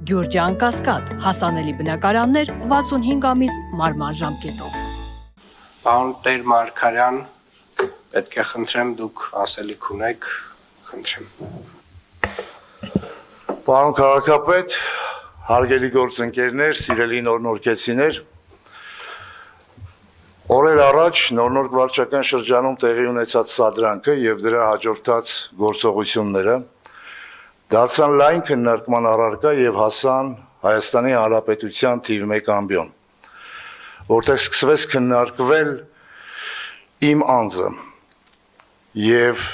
Գյուրջան Կասկադ, հասանելի բնակարաններ 65 ամիս մարման ժամկետով։ Պարոն Տեր Մարգարյան, պետք է խնդրեմ դուք ասելիք ունեք, խնդրեմ։ Պարոն քաղաքապետ, հարգելի գործընկերներ, սիրելի նորնորքեցիներ, օրեր առաջ նորնորք վարչական շրջանում տեղի ունեցած սադրանքը եւ դրա հաջորդած գործողությունները դարձան լայն քննարկման առարկա եւ հասան Հայաստանի Հանրապետության թիվ 1 ամբիոն, որտեղ սկսվեց քննարկվել իմ անձը եւ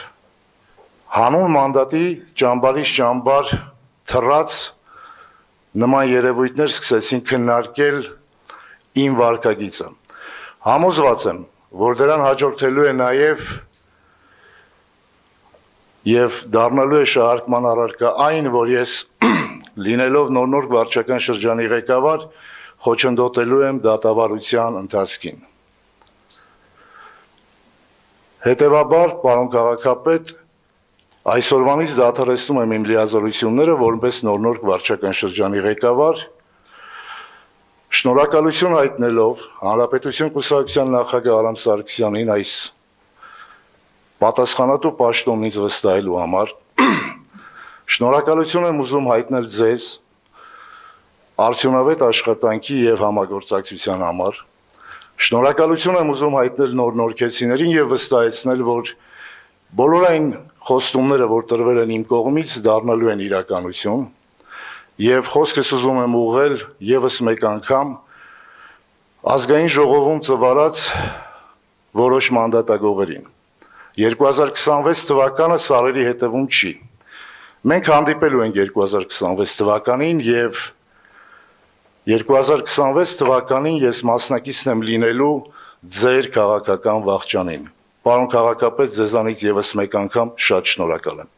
հանուն մանդատի ճամբարից ճամբար թռած նման երևույթներ սկսեցին քննարկել իմ վարքագիծը։ Համոզված եմ, որ դրան հաջորդելու է եւ դառնալու է շահարկման առարկա այն, որ ես լինելով նորնորք վարչական շրջանի ղեկավար խոչընդոտելու եմ դատավարության ընթացքին։ Հետևաբար, պարոն քաղաքապետ, այսօրվանից դադարեցնում եմ իմ լիազորությունները որպես նորնորք վարչական շրջանի ղեկավար, շնորհակալություն հայտնելով Հանրապետություն կուսակցության նախագահ Արամ Սարգսյանին այս պատասխանատու պաշտոնից վստահելու համար, շնորհակալություն եմ ուզում հայտնել ձեզ արդյունավետ աշխատանքի եւ համագործակցության համար, շնորհակալություն եմ ուզում հայտնել նորնորքեցիներին եւ վստահեցնել, որ բոլոր այն խոստումները, որ տրվել են իմ կողմից, դառնալու են իրականություն, եւ խոսքս ուզում եմ ուղղել եւս մեկ անգամ ազգային ժողովում ծվարած որոշ մանդատագողերին։ 2026 թվականը սարերի հետևում չի։ Մենք հանդիպելու ենք 2026 թվականին եւ 2026 թվականին ես մասնակիցն եմ լինելու ձեր քաղաքական վախճանին։ Պարոն քաղաքապետ, ձեզանից եւս մեկ անգամ շատ շնորհակալ եմ։